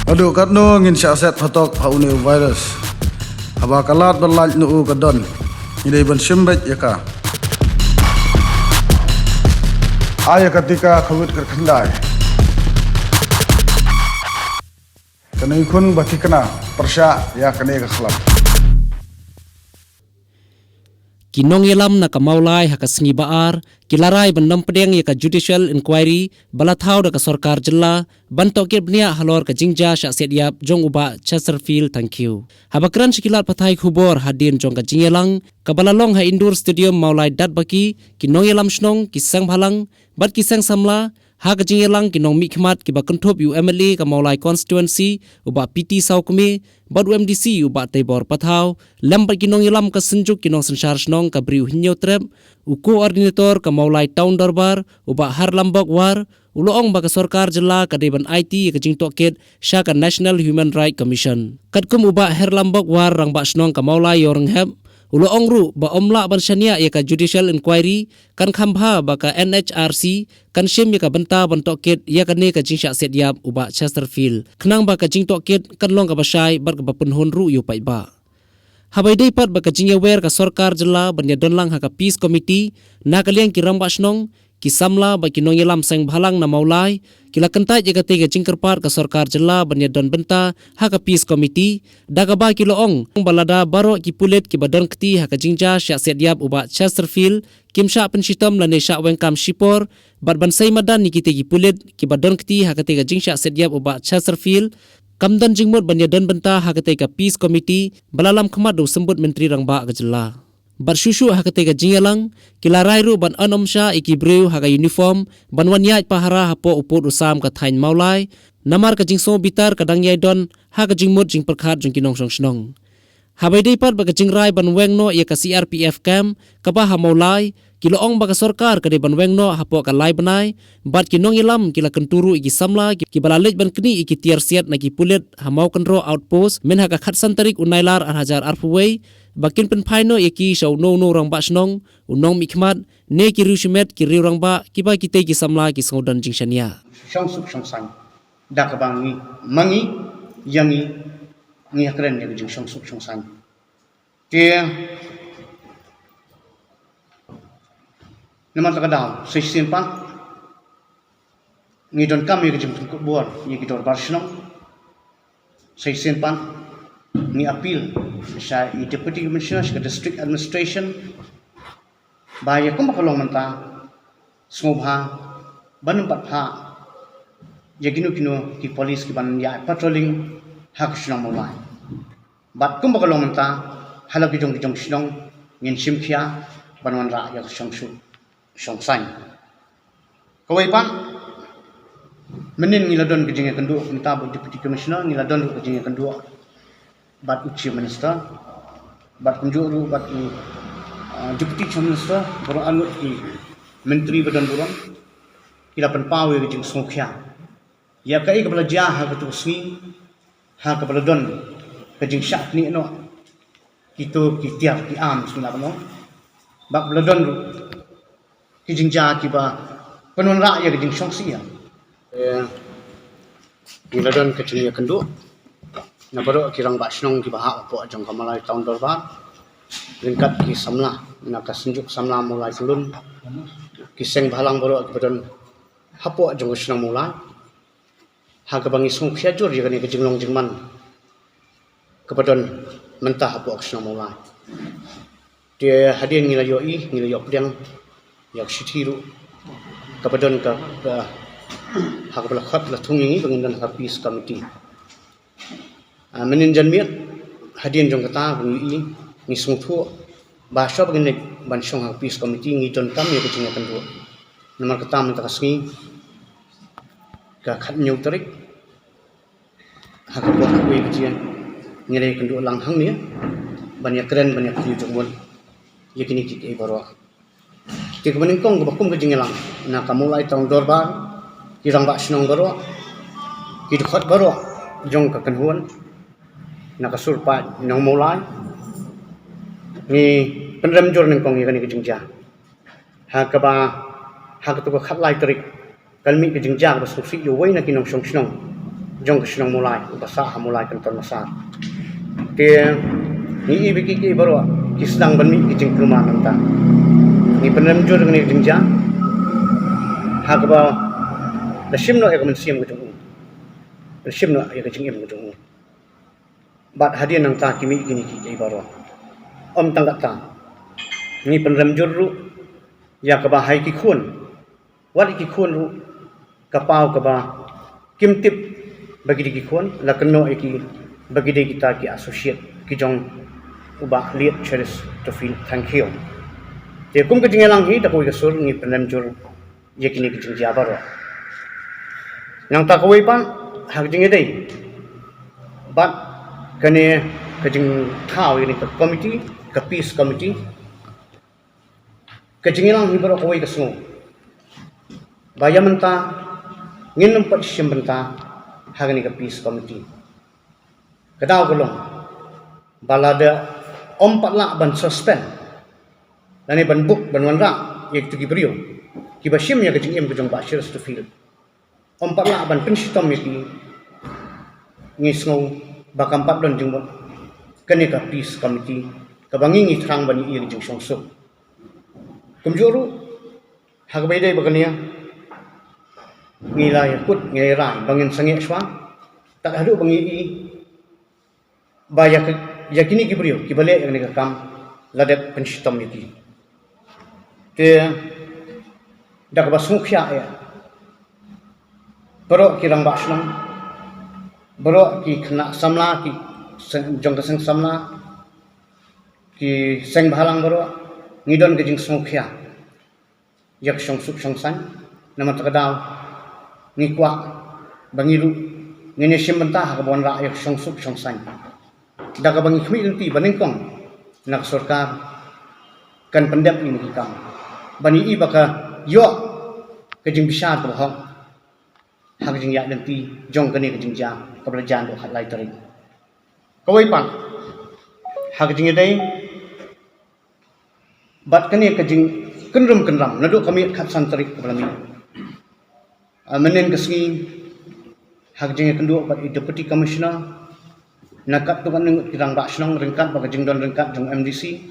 Adu katno ngin syaset fatok haune virus. Haba kalat berlaj nu kadon. Ini ban simbet yaka. Aya ketika kawit kerkendai. Kena ikun bati kena persya ya kena kekhlam. Kinong yelam na kamaulay hakasingi baar, kilaray bandam pedeng ya ka judicial inquiry, balathau da ka sorkar jilla, bantok bnia halor ka jingja syak sediap jong uba Chesterfield, thank you. Habakran sikilat pathai khubor hadin jong ka jingelang, kabalalong ha indoor stadium maulay dat baki, kinong yelam snong, kisang bhalang, bat kisang samla, ha ka jingelang kinong mikmat ki bakuntop UMLA ka maulay constituency, uba PT saukumi, bad UMDC uba tebor pathau, lambat kinong yelam ka senjuk kinong sensar snong ka briu hinyo trep, u koordinator ka maulay town darbar, uba har lambok war, uloong ba ka sorkar jela ka deban IT ka jing tokit sya ka National Human Rights Commission. Katkum uba her lambok war rang ba snong ka maulay yoreng heb, uloong ru ba omla ban syania ya ka judicial inquiry kan khambha ba ka NHRC kan shim ya ka benta ban tokit ya ka ne ka jing syak sediap uba Chesterfield. Kenang ba ka jing tokit kan long ka basai bar ka bapunhon ru yu pai ba. Habai day pat ba ka jing wer ka sorkar jela ban ya donlang ha ka peace committee na kaliang ki rang ba snong ki samla ba kinong yelam sang bhalang na maulay kila kentai je kate jing kerpat ka sorkar jela ban ya don benta ha ka peace committee daga ba ki loong balada baro ki pulet ki badon kti ha ka jingja syak sediap uba Chesterfield kimsha penshitam lane syak wengkam shipor bat ban sai madan ni kite ki pulet ki badon kti ha kate jing syak sediap uba Chesterfield kamdan jingmut ban ya don benta ha kate ka peace committee balalam khmadu sembut menteri rang ba ka jela. Barsyusyu ha ketika jingelang kilarai ru ban anomsha ikibreu ha ka uniform ban wanyaj pahara hapo uput usam ka thain maulai namar ka jingso bitar kadang yai don ha ka jingmut jing perkhat jing kinong song snong habai dei pat ba ka jingrai ban wengno ya ka CRPF camp ka ba ha maulai kiloong ba ka sorkar ka de ban wengno hapo ka lai banai bat kinong yelam kila kenturu iki samla ki balalej ban kni iki tiar siat na ki pulet ha mau kenro outpost men ha ka khat santarik unailar arhajar arfuwei bakin pen paino yaki shaw no rang ba snong unong mikmat ne ki rushimet ki riu rang ba ki ba kite ki samla ki sodan jingshania song suk song sang dak bang ni mangi yangi ni akren ne jing song suk song sang ke naman takadaw sa simpan ni don kami ke jing ku buat ni ki dor bar snong sa simpan ni appeal sa deputy commissioner sa district administration bahaya kung makalong manta sumubha banumpat ha ya ginu ki police ki ban ya patrolling hak sunang mulai bat kung makalong manta halag gijong sunang ngin simkhia banwan ra ya song sang kawai pan menin ngiladon gijing kendu minta deputy commissioner ngiladon gijing kendu bat uchi minister bat kunjuru bat deputy minister baru anu menteri badan buron ila penpawe jing songkhya ya kai ka belajar ha ka tu sni ha ka beladon ka jing syak ni no kito ki tiap ki am suna no bak beladon ki jing ja ki ba penon ra ya ka jing songsi ya beladon ka jing ya kendu na baru kirang ba snong ki bahak po jong kamalai tahun dorba ringkat ki samla na ka senjuk samla mulai sulun ki seng bhalang baru ki badon hapo jong snong mulai ha ka bangi sung khiajur ya ni ka jinglong jingman ka badon mentah hapo snong mulai dia hadin ngila yo pedang yak sithiru ka badon ka ha ka bala khat la thungi bangindan ka peace committee menin janmiat hadin jong kata bungi ni sungthu bahasa begini ban song hang peace committee ngi jon kam ye kecing kendu nomor kata men takasngi ka khat nyau tarik ha ka bok we kecing ngere kendu lang hang ni ban ya keren ban ya kyu jong mon ye kini ki e baro ti ko menin kong bakum kecing lang na kamulai tong dorbar kirang ba snong baro ki khot baro jong ka kenhuan nakasurpa nang mulai ni penrem jor nang kong ni kejingja ha ka ba ha ka tu ka khat lai tarik kalmi kejingja ba suksi yo wei na kinong song snong jong kesenang mulai basah mulai kantor masar ke ni biki baru kisang banmi kijing rumah nanta ni penem jur ni jingja hagba da shimno ek men siam gujung da shimno ek jing em gujung bat hadian nang ta kimi gini ki baru tangkat ta ni penem jur ru ya ka ba hai ki khun wat ki khun ru kapau ka ba kim tip bagi di khun la keno ki bagi di kita ki associate ki jong ubah liat cheris to feel thank you te kum ke jingelang hi ta ko ke sur ni penem jur ye kini ki jing jabar yang ta ko pa hak jing dei bat kane ke jing thau ni ka committee ka peace committee ke jingelang hi baro ko ke su bayamenta ngin empat simbenta hagani ka peace committee kadau golong balada 4 lak ban suspend dan ban book ban wanra yek tu gibrio ki bashim ya kajing em kajong bashir to feel 4 lak ban penshitom yeki ngisngau bakam 4 don jing kani ka peace committee ka bangi ngi thrang bani i jing songsuk kumjuru hagbai dai bagania ngilai kut ngilai rai bangin sange swa tak hadu bangi i bayak yakini kibrio kibale yang ni kam ladep penshitom yaki te dak basmukhya ya baro kirang baslang baro ki khna samla ki jong kasang samla ki seng bhalang baro ngidon ke jing smukhya yak song suk song san nama takadaw ngikwa bangiru ngene simbenta ka bon ra yak song suk song san daga bangi khmi inti banengkong nak sarkar kan pendap ini kita bani i baka yo kejing bisa tu hok hak jing ya nanti jong kene kejing ja kabelajan do khat lai tari kawai pan hak jing dai bat kene kejing kenrum kenram nadu kami khat santri kabelami menen kesngi hak jing kendu bat deputy commissioner nakat tu kan kirang bakslong rengkat bagi jingdon rengkat jong MDC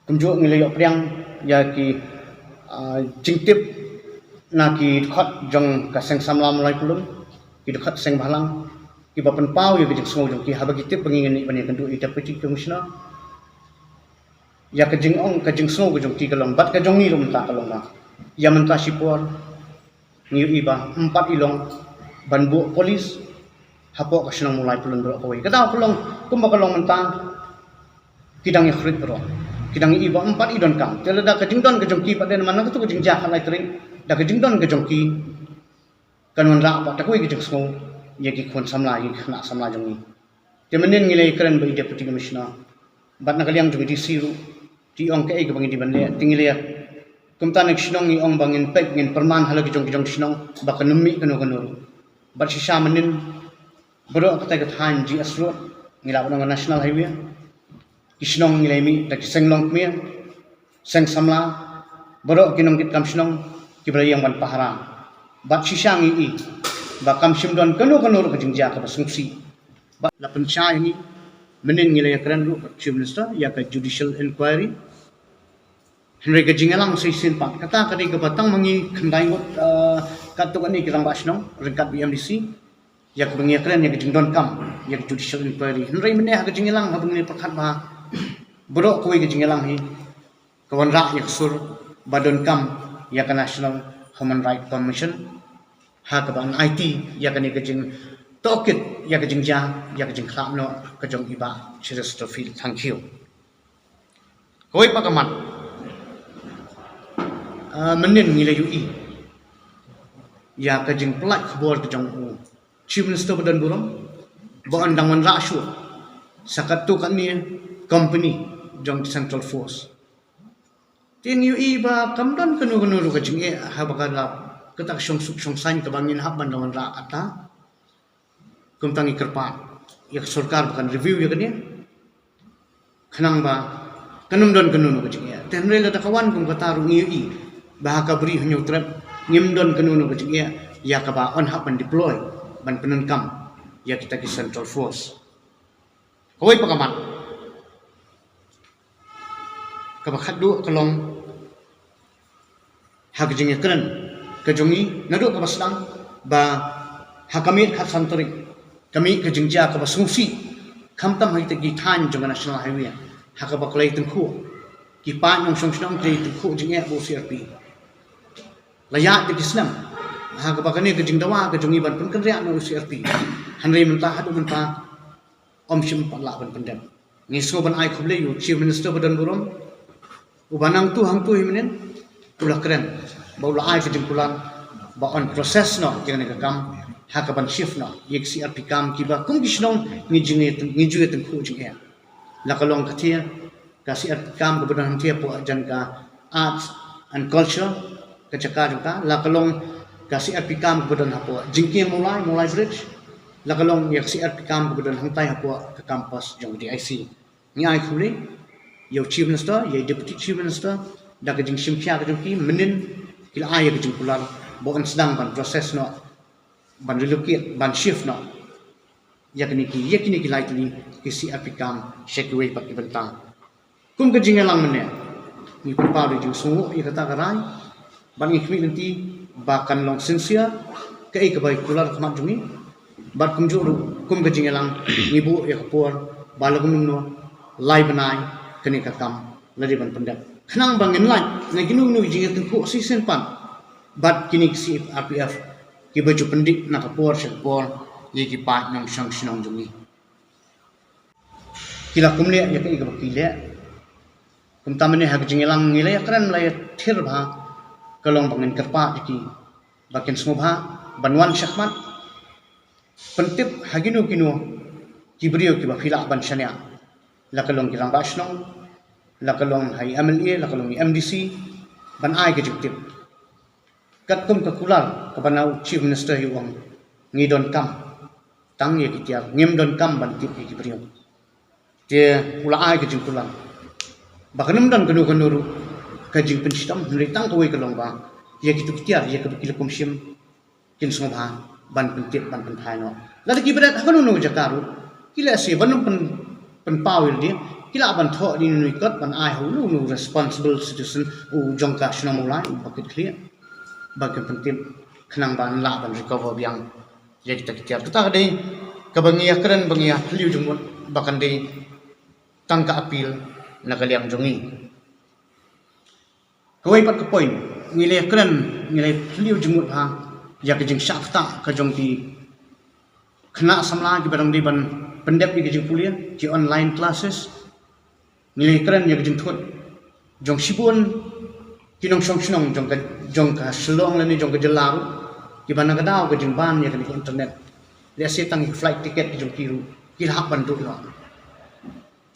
kumjuk ngilai priang ya ki jingtip na ki khot jong ka seng samla mulai pulun ki khot seng bhalang ki bapan pau ya ki jing jong ki habagi tip bangin ni bani kandu deputy commissioner ya ka jing ong ka jing snow jong ti kalong bat ka jong ni rum ta kalong na ya menta sipor ni iba 4 ilong banbu polis hapo ka sinang mulai pulun bro kawai kada kulong kumba kalong mentang kidang yakhrit bro kidang iba 4 idon kam tela da ka jingdon ka jongki paden mana ka tu jing ja khalai tring da ka jingdon ka jongki kanwan ra pa takoi ka jingsmo ye ki khon samla yi khna samla jongi te menen ngilai kran bai deputy commissioner bat na kaliang jongi di siru ti ong ka e ka bangi di bande tingile kumta nak sinong ni ong bangin pek ngin perman hala ki jong sinong ba ka nummi kanu bat si sha menen bro kata ke than ji asro ngila bang national highway kisnong ngilai mi tak senglong mi seng samla bro kinong kit kam sinong kibrayang ban pahara bat sisang i ba kam simdon kanu ka jingja ka basungsi ba la pancha ini menen ngilai kran ru chief minister ya ka judicial inquiry henry ka jingalang sei sin pa kata ka batang mangi khandai ngot katuk ani kirang basnong rengkat BMDC yak bengekren yak jingdon kam yak judicial inquiry henry mene ha jingelang ha bengni pakhat ba bro koi ke jingelang hi kawan rak yak sur badon kam yak national human right commission ha ka ban IT yak ni ke jing tokit yak jingja yak jing kham no ka jong iba cheers to feel thank you koi pakamat menen ngile yu i ya ka jing plak khbor ke jong u Chief Minister Badan Buram, bahan dangan rakshu, sakatu kan ni company jong Central Force. Tin yu iba kamdan kanu ru kajinge habakala ketak song suk song sain kabangin haban dangan rak ata. Kumtangi kerpan, yak sarkar bukan review ya kan ya. Kanang ba kanum don kanu ru kajinge. Ten rela da kawan kum kataru yu i bahaka beri hanyo trap ngimdon kanu ru kajinge ya kaba on haban deploy. ban penenkam ya kita ki Central Force kawai pakamat kabakat du kalong hagjing keren kejongi nadu kabaslang ba hakamit khat santri kami kejingja kabasungsi kamtam hai tegi than jong national highway hakabaklai tengku ki pa nyong song klei tengku jinge bo CRP layak de kisnam hakabakane kejingdawa kejongi ban pen kenria no CRP hanrei mentah hadu mentah om shim pala ban pendam ngiso ban ai khoble yu chief minister badan burom ubanang tu hang tu himnen ulah keren baula ai kejingkulan ba on process no jangan kam hakaban shift no yek CRP kam kiba kum kisnong ngijue tengku jinge lakalong katia ka CRP kam kebenaran tia po jan ka arts and culture kecaka juga lakalong ka CRP kam kebenaran hapo jingki mulai bridge lakalong yak CRP kam kebenaran hangtai hapo ke kampus jong DIC ni ai khuli yo chief minister ye deputy chief minister da ke jing simpia ke jong ki menin kila ai ke jing pular bon sedang ban proses no ban relocate ban shift no yakni ki light ni ki CRP kam shake away pak ibentang kum ke jing lang mene ni pa de jing sungu i kata karai ban ngi khmi nanti bakan long sincere ke ai ke bai pular khamat jungi bat kum juru kum ke jing lang ni bu ya kapor balagum no lai banai kene ka kam ladi ban pendap khnang bangin lai ngai ginu nu jing tengku si sen pan bat kini si RPF ki baju pendik nak kapor sekpor ye ki pa nyong sang sinong jungi kila kumle ya ke ga kile kum tamane hak jingelang ngile ya kran lai thir bha kalong bangin kerpa ki bakin smubha banwan syahmat pentip haginu kinu kibrio ki ba phila ban shania lakalong kilang basnong lakalong hai MLA lakalong MDC ban ai ke juktip kat kum ka kular ka banau chief minister hiwang ngidon kam tang ye kitia ngem don kam ban tip ki brio te ula ai ke jingkulan bakanum dan kanu kanuru ka jing penstam nri tang ko kalong ba ye kitu kitia ye ka kilakum shim kin sngobha ban pentip ban penthai no ladi ki berat hanu no jakaru kila se banum pen pawil dia kila ban tho di nui kot ban ai hu nu responsible citizen u jongka shnomulai bucket clear bagian penting kenang ban la ban recover biang ya kita kita dei ka bangia keren bangia liu jumut bakan dei tangka apil na kaliang jongi kawai pat ka point ngile keren ngile liu jumut ha ya ke jing sakta ka jong ti khna samla ki barang di ban pendep ki jing kuliah ki online classes ngile keren ya ke jing thot jong sibun kinong song jong ka selong lani jong ka jelang ki bana ka daw ka jing ban ya ka internet le se tang flight ticket ki jong kiru ki hak ban du no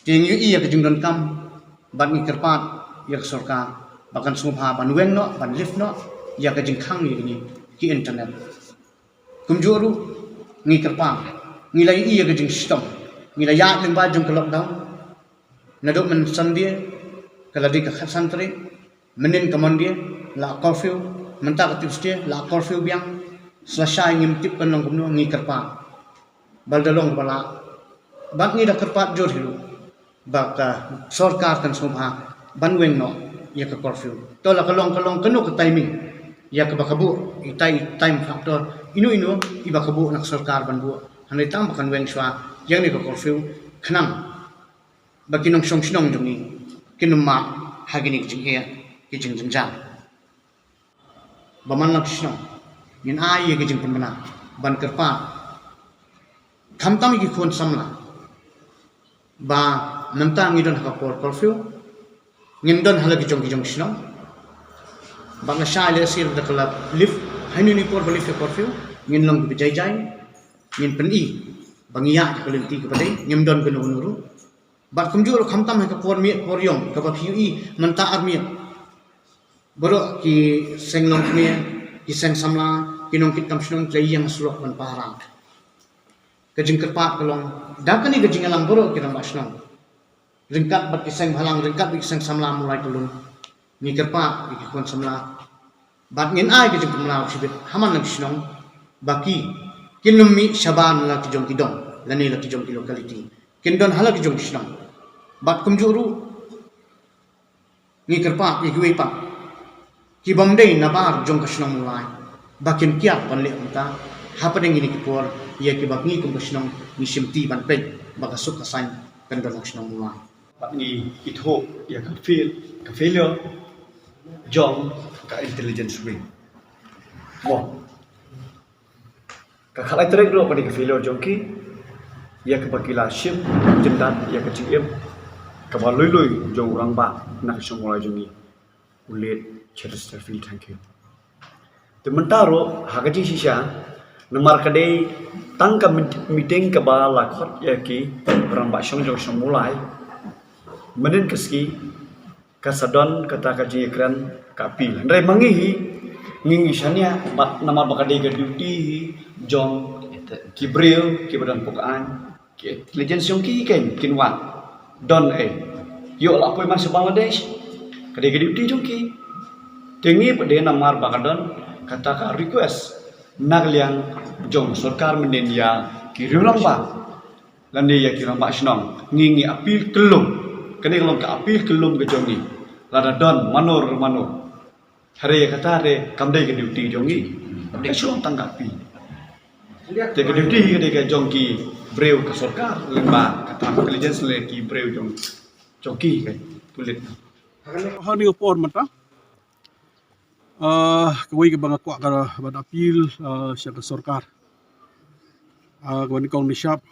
ting yu iya ka jing don kam ban ni kerpat ya ka sarkar bakan sumha ban weng no ban lift no ya ka jing khang ni ki internet kumjuru ngi kerpat ngi lai iya ka jing system ngi la ya leng ba jong ka lockdown na do men sandie kala di ka santri menin kamandia la curfew mentak tipstia la curfew biang selesai ngimtip kan long kumno ngi kerpa baldalong bala bak ngi da kerpa jor hilu baka sarkar kan sumha banweng no ya ka curfew to la kalong kanu ka timing ya ka bakabu itai time factor inu iba kabu nak sarkar banbu hanai tam bakan weng swa yang ni ka curfew khnang bakinong song sinong jongi kinuma hagini jing he kijing jang baman lak sino yin ai ye kijing pemana ban kerpa khamtam ki khon samla ba namta ngidon ha por curfew ngindon hala kijong sino ba nga sha le sir da kala lift hainu ni por lift curfew ngin long bi jai ngin peni bangiya ka lenti ka padai ngimdon ka nuru ba kumjur khamtam ha ka por mi por yong ka ba pui manta armi boro ki senglong kme ki seng samla kinong kit kam shnong klei yang surok ban parang ka jing kerpat kalong dakani ka jing alang boro kirang basnong ringkat bat ki seng halang ringkat ki seng samla mulai tulung ni kerpat ki kon samla bat ngin ai ki jing kumla sibit haman nang shnong baki kinumi shaban la ki jong ki dong lani la ki jong ki locality kin don hala ki jong kisnam bat kum juru ni kerpa ni gwe pa ki bomdei na bar jong kisnam mulai bakin kia pan le unta hapadeng ini ki por ye ki bak ni kum kisnam ni simti ban pe baka suk kasan kan don kisnam mulai Bạn nghĩ ít hộ ya ka failure jong ka intelligence ring mo ka khalai trek ro pani ka failure jong ki ya ka bakila shim jendan ya ka chim ka ba loi jong rang ba na shong mulai jong ni ulet Chesterfield thank you te mentaro hagaji shisha namar ka dei tang ka meeting ka ba la khot ya ki rang ba shong jong mulai Menin keski kasadon kata kaji ekran kapil. Ndai mangihi ngingi shania nama bakade ga duty jong kibril kibran pokaan ki intelligence jong ki ken kinwa don yo la poi mas Bangladesh kade ga duty jong ki tengi pade namar bakadon kata ka request nagliang jong sarkar menen ya kirulang ba lande ya kirang ba snong ngingi apil kelum kini kalau ke apil kelum ke jongi lada don manor hari kata hari kamdai ke duty jongi kamdai sulang tanggapi te ke duty ke jongi breu ke sarkar lemba kata intelligence le ki breu jongi ke tulit hari opor mata kawai ke bang kuat kara bad apil syak sarkar kawani kong ni syap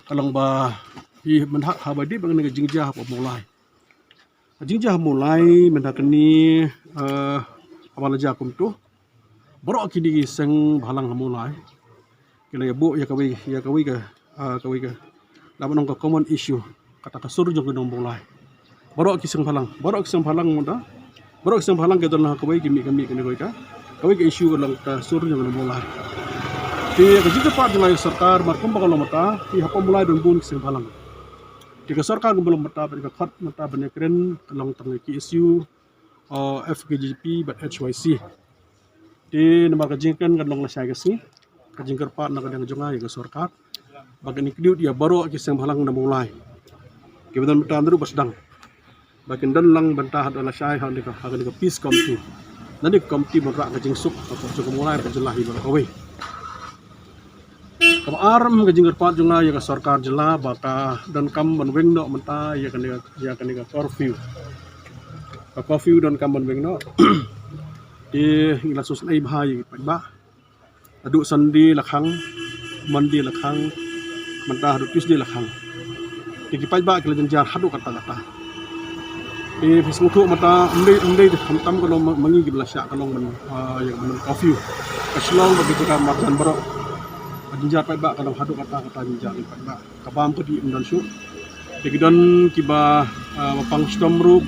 kalong ba hi menhak habadi bang nega jingjah apa mulai menhak ni awal aja kum tu borok kini seng balang mulai kena ya bu ya kawai ke laban nong common issue kata kasur jong nong mulai borok kiseng balang muda borok kiseng balang ke dalam kawai kami kena kawai ke issue dalam kasur jong nong mulai di jika pak jelai sarkar markum bakal mata di apa mulai dan bun kiseng balang jika sarkar belum mata pada khot mata banyak keren kalong tengah isu FKGP but HYC di nama kajingkan kalong nasai kesini kajingkan part nak kadang jongai ke sarkar bagian ikut dia baru kisah halang dah mulai kemudian mata andru bersedang bagian dan lang bantah adalah syai hal dekat peace committee nanti committee berak kajing suk atau cukup mulai berjelahi berkawai Kam aram kajing kerpat junga ya sarkar jela baka dan kam benweng no menta ya kan curfew dan kam benweng no di ilasus lai bahai ba adu sandi lakhang mandi lakhang menta adu tis di lakhang di kipai ba kala janjar hadu kata di Facebook tu mata undai tam kalau mangi gibla syak kalau yang curfew kaslong bagi kita makan barok jinjar pai ba kalau hadu kata jinjar pai ba kabam pedi undan su digidon kiba pangstomru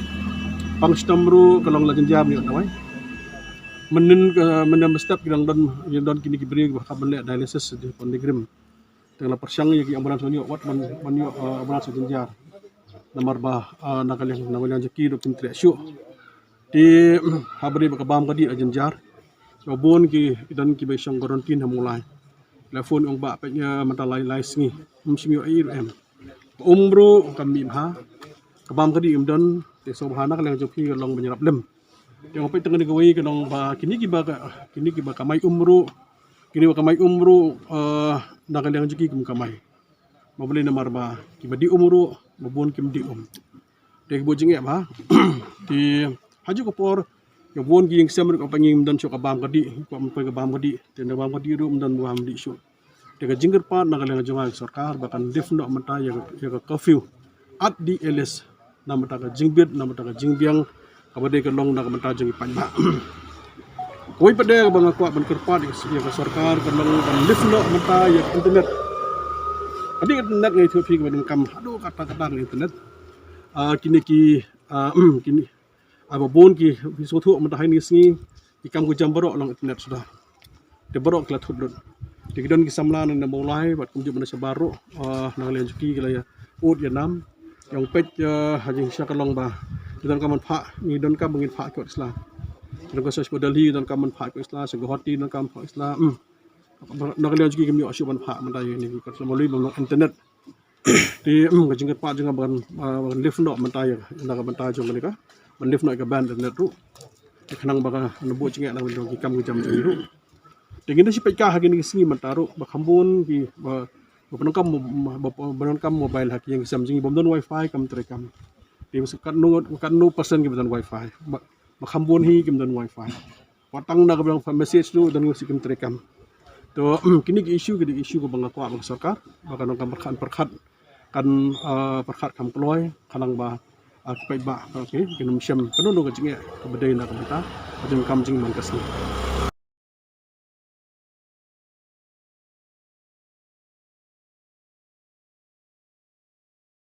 kalau la jinjar ni tawai menen step kidang don kini kibri ba kabel dialysis di Ponegrim dengan persyang yang ambulans ni wat man ambulans jinjar nomor ba nakalyang jeki do kintre su di habri ba kabam pedi jinjar sobon ki dan kiba syang garantin mulai telefon ong ba penya mata lai sengi msimi IRM umru kami ha kabam kadi imdan te sobhana kaleng joki long menyerap lem yang opai tengah digawai kenong ba kini kiba kamai umru nak kaleng joki kum kamai mabule namar ba kiba di umru mabun kim di de bo jinge ba di haju ko por yang bon ging semr ko pangim dan so kabam kadi ko kabam kadi tenda bam kadi rum dan wam di so daga jingger pa nagaleng jonga sarkar bahkan defno mata ya curfew at di LS namata ka jingbit namata ka jingbiang kabade ka long nak mata jingi panba koi pade bang ko ban kerpa ya ka sarkar ka long kan defno mata ya internet adi internet ngai thu phi ban kam adu kata internet kini bon ki bisotu mata hai ni singi ikam ku jam barok long internet sudah de barok klat hudun digidon ki samlan na mulai bat kumju mana sabaru nang len juki kala ya ud ya nam yang pet hajing syakalong ba don kaman pha ni don kam mengin pha ko Islam don ko sos bodali don kaman pha ko Islam segohoti don kam pha Islam nak lihat juga kami asyik banyak mentai ini kalau melalui internet di kejengkat pak jangan bagan lift nak mentai nak mentai jom mereka lift nak ke band internet tu kenang baga nubu cingak nak menjadi kam jam itu dengan si pekah hari ni sini mentaru bakambun di penongkam mobile hak yang jam jingi bomdon wifi kam terekam di kan no person ki bomdon wifi bakambun hi kim don wifi patang nak bilang message tu dan si kim terekam to kini isu ko bangako abang sarkar bakan kam perkhat perkhat kam kloy kanang ba kipai ba okey kinum syam penuh no kecingnya kebedai nak kita ajeng kam jing man kasni